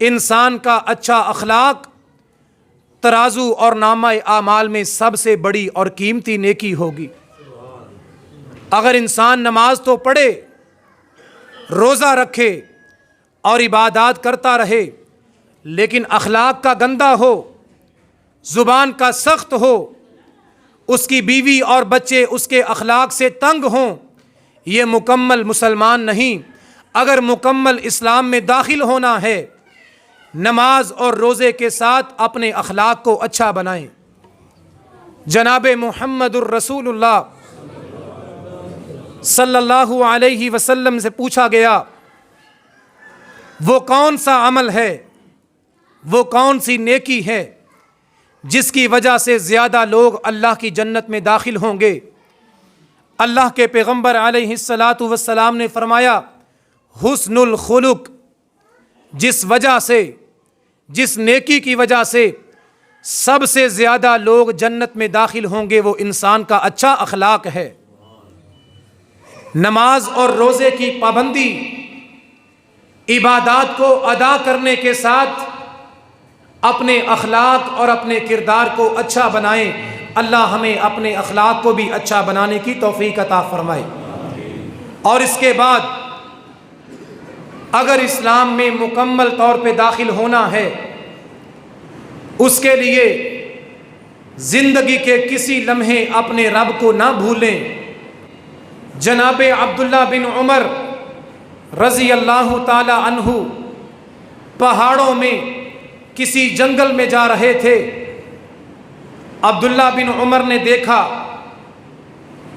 انسان کا اچھا اخلاق ترازو اور نامہ اعمال میں سب سے بڑی اور قیمتی نیکی ہوگی۔ اگر انسان نماز تو پڑھے، روزہ رکھے اور عبادات کرتا رہے لیکن اخلاق کا گندا ہو، زبان کا سخت ہو، اس کی بیوی اور بچے اس کے اخلاق سے تنگ ہوں، یہ مکمل مسلمان نہیں۔ اگر مکمل اسلام میں داخل ہونا ہے، نماز اور روزے کے ساتھ اپنے اخلاق کو اچھا بنائیں۔ جناب محمد الرسول اللہ صلی اللہ علیہ وسلم سے پوچھا گیا وہ کون سا عمل ہے، وہ کون سی نیکی ہے جس کی وجہ سے زیادہ لوگ اللہ کی جنت میں داخل ہوں گے؟ اللہ کے پیغمبر علیہ الصلاۃ والسلام نے فرمایا حسن الخلق، جس وجہ سے، جس نیکی کی وجہ سے سب سے زیادہ لوگ جنت میں داخل ہوں گے وہ انسان کا اچھا اخلاق ہے۔ نماز اور روزے کی پابندی، عبادات کو ادا کرنے کے ساتھ اپنے اخلاق اور اپنے کردار کو اچھا بنائیں۔ اللہ ہمیں اپنے اخلاق کو بھی اچھا بنانے کی توفیق عطا فرمائے۔ اور اس کے بعد اگر اسلام میں مکمل طور پہ داخل ہونا ہے، اس کے لیے زندگی کے کسی لمحے اپنے رب کو نہ بھولیں۔ جناب عبداللہ بن عمر رضی اللہ تعالی عنہ پہاڑوں میں کسی جنگل میں جا رہے تھے۔ عبداللہ بن عمر نے دیکھا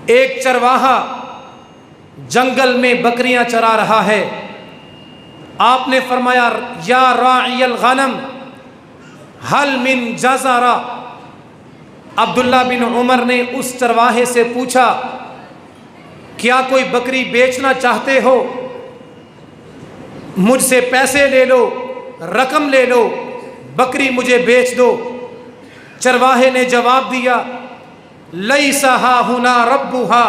ایک چرواہا جنگل میں بکریاں چرا رہا ہے۔ آپ نے فرمایا یا راعی الغنم هل من جزرہ، عبداللہ بن عمر نے اس چرواہے سے پوچھا کیا کوئی بکری بیچنا چاہتے ہو؟ مجھ سے پیسے لے لو، رقم لے لو، بکری مجھے بیچ دو۔ چرواہے نے جواب دیا لیس ہا ہنا ربھا،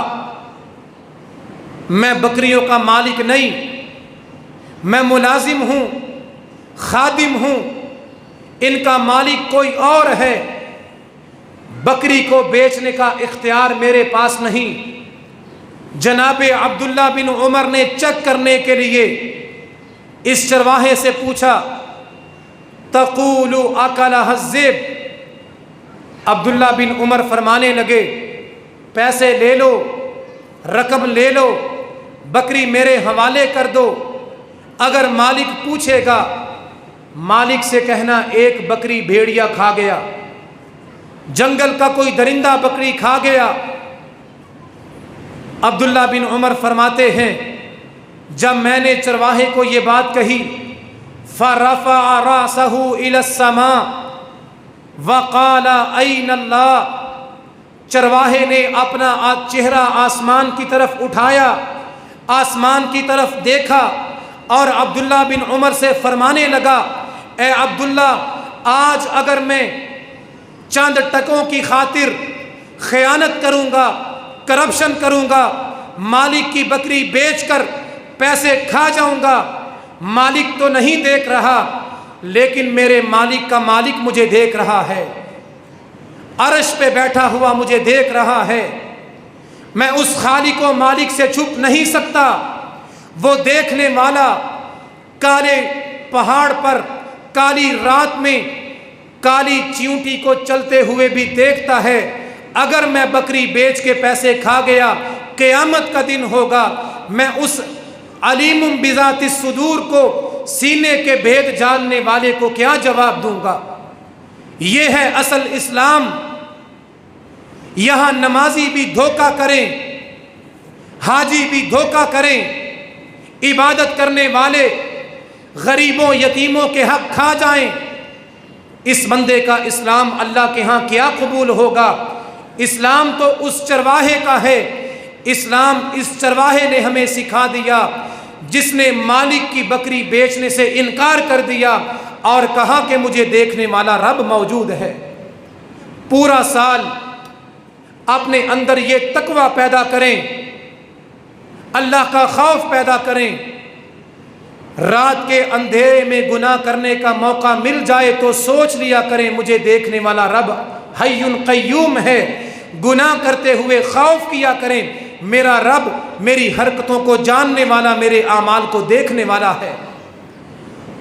میں بکریوں کا مالک نہیں، میں ملازم ہوں، خادم ہوں، ان کا مالک کوئی اور ہے، بکری کو بیچنے کا اختیار میرے پاس نہیں۔ جناب عبداللہ بن عمر نے چیک کرنے کے لیے اس چرواہے سے پوچھا تقول اکلھا الذئب، عبداللہ بن عمر فرمانے لگے پیسے لے لو، رقم لے لو، بکری میرے حوالے کر دو، اگر مالک پوچھے گا مالک سے کہنا ایک بکری بھیڑیا کھا گیا، جنگل کا کوئی درندہ بکری کھا گیا۔ عبداللہ بن عمر فرماتے ہیں جب میں نے چرواہے کو یہ بات کہی فَرَفَعَ رَأْسَهُ إِلَى السَّمَاءِ وَقَالَ أَيْنَ اللَّهُ، چرواہے نے اپنا چہرہ آسمان کی طرف اٹھایا، آسمان کی طرف دیکھا اور عبداللہ بن عمر سے فرمانے لگا اے عبداللہ، آج اگر میں چند ٹکوں کی خاطر خیانت کروں گا، کرپشن کروں گا، مالک کی بکری بیچ کر پیسے کھا جاؤں گا، مالک تو نہیں دیکھ رہا لیکن میرے مالک کا مالک مجھے دیکھ رہا ہے، عرش پہ بیٹھا ہوا مجھے دیکھ رہا ہے، میں اس خالق و مالک سے چھپ نہیں سکتا۔ وہ دیکھنے والا کالے پہاڑ پر کالی رات میں کالی چیونٹی کو چلتے ہوئے بھی دیکھتا ہے، اگر میں بکری بیچ کے پیسے کھا گیا قیامت کا دن ہوگا، میں اس علیم بذات الصدور کو، سینے کے بھید جاننے والے کو کیا جواب دوں گا؟ یہ ہے اصل اسلام۔ یہاں نمازی بھی دھوکہ کریں، حاجی بھی دھوکہ کریں، عبادت کرنے والے غریبوں یتیموں کے حق کھا جائیں، اس بندے کا اسلام اللہ کے ہاں کیا قبول ہوگا؟ اسلام تو اس چرواہے کا ہے، اسلام اس چرواہے نے ہمیں سکھا دیا جس نے مالک کی بکری بیچنے سے انکار کر دیا اور کہا کہ مجھے دیکھنے والا رب موجود ہے۔ پورا سال اپنے اندر یہ تقوی پیدا کریں، اللہ کا خوف پیدا کریں، رات کے اندھیرے میں گناہ کرنے کا موقع مل جائے تو سوچ لیا کریں مجھے دیکھنے والا رب حی قیوم ہے، گناہ کرتے ہوئے خوف کیا کریں میرا رب میری حرکتوں کو جاننے والا، میرے اعمال کو دیکھنے والا ہے۔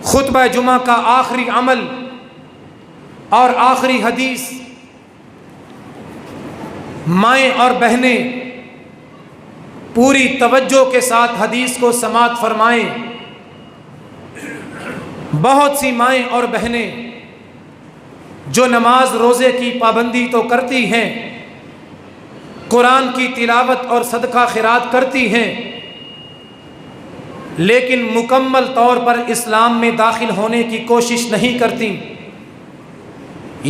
خطبہ جمعہ کا آخری عمل اور آخری حدیث، مائیں اور بہنیں پوری توجہ کے ساتھ حدیث کو سماعت فرمائیں۔ بہت سی مائیں اور بہنیں جو نماز روزے کی پابندی تو کرتی ہیں، قرآن کی تلاوت اور صدقہ خیرات کرتی ہیں، لیکن مکمل طور پر اسلام میں داخل ہونے کی کوشش نہیں کرتی۔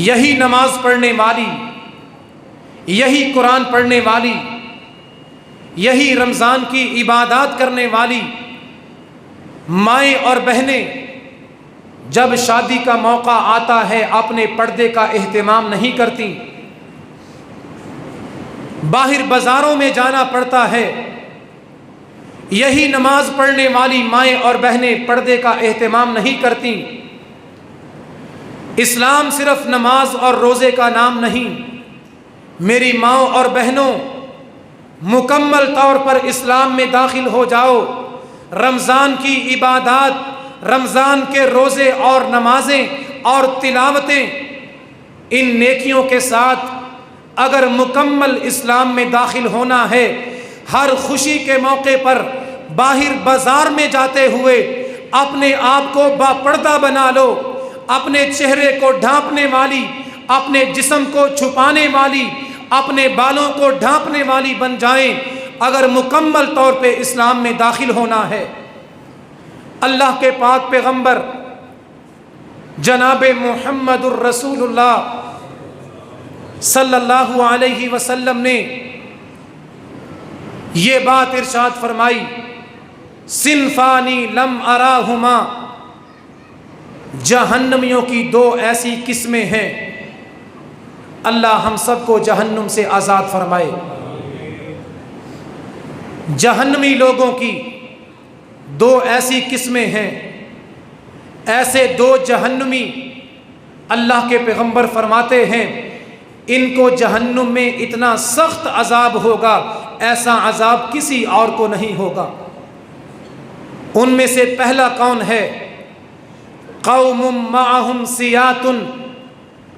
یہی نماز پڑھنے والی، یہی قرآن پڑھنے والی، یہی رمضان کی عبادات کرنے والی مائیں اور بہنیں جب شادی کا موقع آتا ہے اپنے پردے کا اہتمام نہیں کرتی، باہر بازاروں میں جانا پڑتا ہے۔ یہی نماز پڑھنے والی مائیں اور بہنیں پردے کا اہتمام نہیں کرتی۔ اسلام صرف نماز اور روزے کا نام نہیں، میری ماؤں اور بہنوں مکمل طور پر اسلام میں داخل ہو جاؤ۔ رمضان کی عبادات، رمضان کے روزے اور نمازیں اور تلاوتیں، ان نیکیوں کے ساتھ اگر مکمل اسلام میں داخل ہونا ہے، ہر خوشی کے موقع پر باہر بازار میں جاتے ہوئے اپنے آپ کو باپردہ بنا لو، اپنے چہرے کو ڈھانپنے والی، اپنے جسم کو چھپانے والی، اپنے بالوں کو ڈھانپنے والی بن جائیں اگر مکمل طور پہ اسلام میں داخل ہونا ہے۔ اللہ کے پاک پیغمبر جناب محمد الرسول اللہ صلی اللہ علیہ وسلم نے یہ بات ارشاد فرمائی، صنفانی لم اراہما، جہنمیوں کی دو ایسی قسمیں ہیں، اللہ ہم سب کو جہنم سے آزاد فرمائے۔ جہنمی لوگوں کی دو ایسی قسمیں ہیں، ایسے دو جہنمی اللہ کے پیغمبر فرماتے ہیں ان کو جہنم میں اتنا سخت عذاب ہوگا، ایسا عذاب کسی اور کو نہیں ہوگا۔ ان میں سے پہلا کون ہے؟ قوم معہم سیات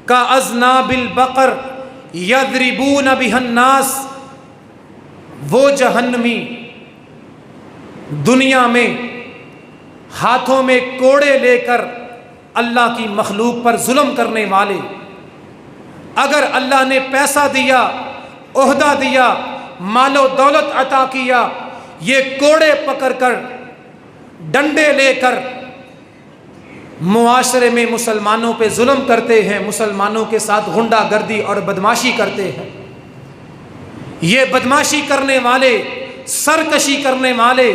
کاذناب البقر یضربون بها الناس، وہ جہنمی دنیا میں ہاتھوں میں کوڑے لے کر اللہ کی مخلوق پر ظلم کرنے والے، اگر اللہ نے پیسہ دیا، عہدہ دیا، مال و دولت عطا کیا، یہ کوڑے پکڑ کر ڈنڈے لے کر معاشرے میں مسلمانوں پہ ظلم کرتے ہیں، مسلمانوں کے ساتھ غنڈہ گردی اور بدماشی کرتے ہیں۔ یہ بدماشی کرنے والے، سرکشی کرنے والے،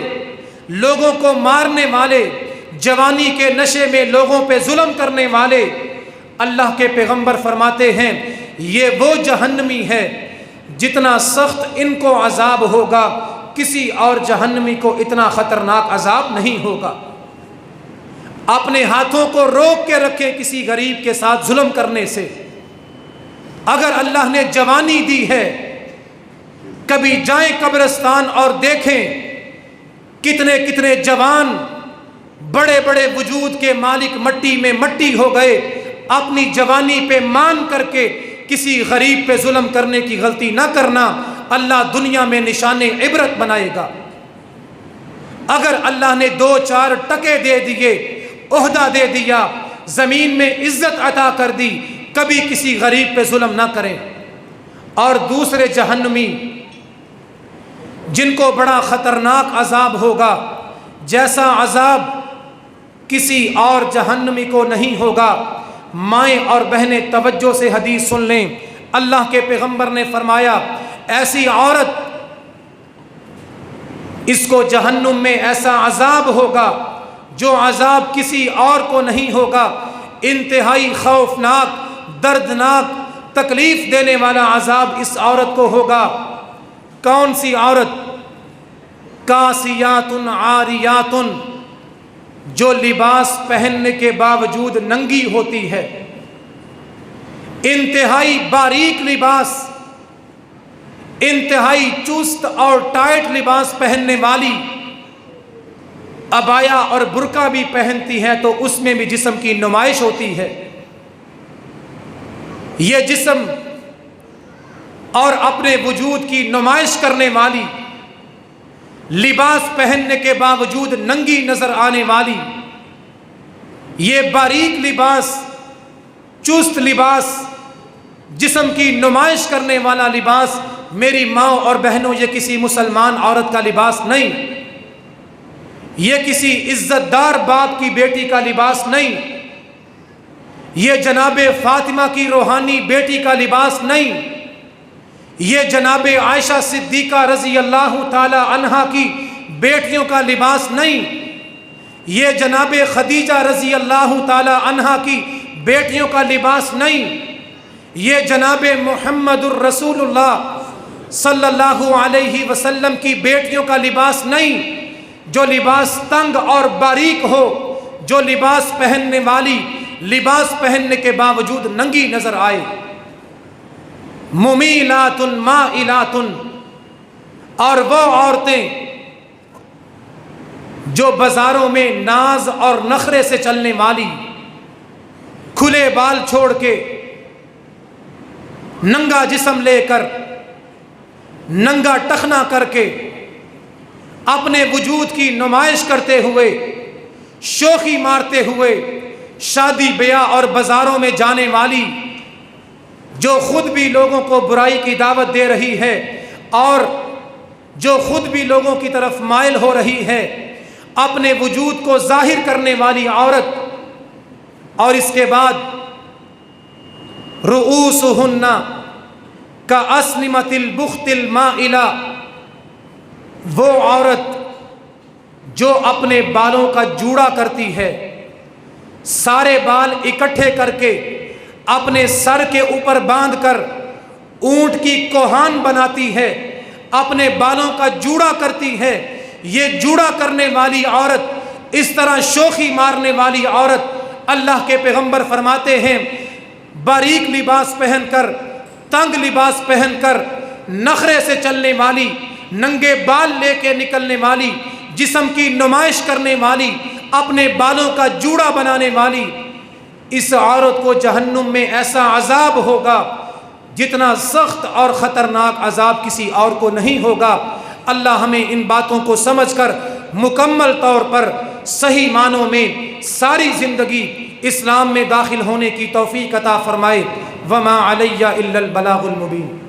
لوگوں کو مارنے والے، جوانی کے نشے میں لوگوں پہ ظلم کرنے والے، اللہ کے پیغمبر فرماتے ہیں یہ وہ جہنمی ہے جتنا سخت ان کو عذاب ہوگا کسی اور جہنمی کو اتنا خطرناک عذاب نہیں ہوگا۔ اپنے ہاتھوں کو روک کے رکھیں کسی غریب کے ساتھ ظلم کرنے سے۔ اگر اللہ نے جوانی دی ہے، کبھی جائیں قبرستان اور دیکھیں کتنے کتنے جوان بڑے بڑے وجود کے مالک مٹی میں مٹی ہو گئے، اپنی جوانی پہ مان کر کے کسی غریب پہ ظلم کرنے کی غلطی نہ کرنا، اللہ دنیا میں نشان عبرت بنائے گا۔ اگر اللہ نے 2-4 ٹکے دے دیے، عہدہ دے دیا، زمین میں عزت عطا کر دی، کبھی کسی غریب پہ ظلم نہ کریں۔ اور دوسرے جہنمی جن کو بڑا خطرناک عذاب ہوگا، جیسا عذاب کسی اور جہنمی کو نہیں ہوگا۔ مائیں اور بہنیں توجہ سے حدیث سن لیں، اللہ کے پیغمبر نے فرمایا ایسی عورت، اس کو جہنم میں ایسا عذاب ہوگا جو عذاب کسی اور کو نہیں ہوگا، انتہائی خوفناک، دردناک، تکلیف دینے والا عذاب اس عورت کو ہوگا۔ کون سی عورت؟ کاسیات عاریات، جو لباس پہننے کے باوجود ننگی ہوتی ہے، انتہائی باریک لباس، انتہائی چست اور ٹائٹ لباس پہننے والی، عبایا اور برقع بھی پہنتی ہے تو اس میں بھی جسم کی نمائش ہوتی ہے۔ یہ جسم اور اپنے وجود کی نمائش کرنے والی، لباس پہننے کے باوجود ننگی نظر آنے والی، یہ باریک لباس، چست لباس، جسم کی نمائش کرنے والا لباس، میری ماں اور بہنوں، یہ کسی مسلمان عورت کا لباس نہیں، یہ کسی عزت دار باپ کی بیٹی کا لباس نہیں، یہ جناب فاطمہ کی روحانی بیٹی کا لباس نہیں، یہ جناب عائشہ صدیقہ رضی اللہ تعالی عنہا کی بیٹیوں کا لباس نہیں، یہ جناب خدیجہ رضی اللہ تعالی عنہا کی بیٹیوں کا لباس نہیں، یہ جناب محمد الرسول اللہ صلی اللہ علیہ وسلم کی بیٹیوں کا لباس نہیں، جو لباس تنگ اور باریک ہو، جو لباس پہننے والی لباس پہننے کے باوجود ننگی نظر آئے۔ ممیلات مائلات، اور وہ عورتیں جو بازاروں میں ناز اور نخرے سے چلنے والی، کھلے بال چھوڑ کے، ننگا جسم لے کر، ننگا ٹخنا کر کے، اپنے وجود کی نمائش کرتے ہوئے، شوخی مارتے ہوئے، شادی بیاہ اور بازاروں میں جانے والی، جو خود بھی لوگوں کو برائی کی دعوت دے رہی ہے اور جو خود بھی لوگوں کی طرف مائل ہو رہی ہے، اپنے وجود کو ظاہر کرنے والی عورت، اور اس کے بعد رؤوسہن کأسنمۃ البخت المائلہ، وہ عورت جو اپنے بالوں کا جوڑا کرتی ہے، سارے بال اکٹھے کر کے اپنے سر کے اوپر باندھ کر اونٹ کی کوہان بناتی ہے، اپنے بالوں کا جوڑا کرتی ہے، یہ جوڑا کرنے والی عورت، اس طرح شوخی مارنے والی عورت، اللہ کے پیغمبر فرماتے ہیں باریک لباس پہن کر، تنگ لباس پہن کر، نخرے سے چلنے والی، ننگے بال لے کے نکلنے والی، جسم کی نمائش کرنے والی، اپنے بالوں کا جوڑا بنانے والی، اس عورت کو جہنم میں ایسا عذاب ہوگا جتنا سخت اور خطرناک عذاب کسی اور کو نہیں ہوگا۔ اللہ ہمیں ان باتوں کو سمجھ کر مکمل طور پر صحیح معنوں میں ساری زندگی اسلام میں داخل ہونے کی توفیق عطا فرمائے۔ وما علی الا البلاغ المبین۔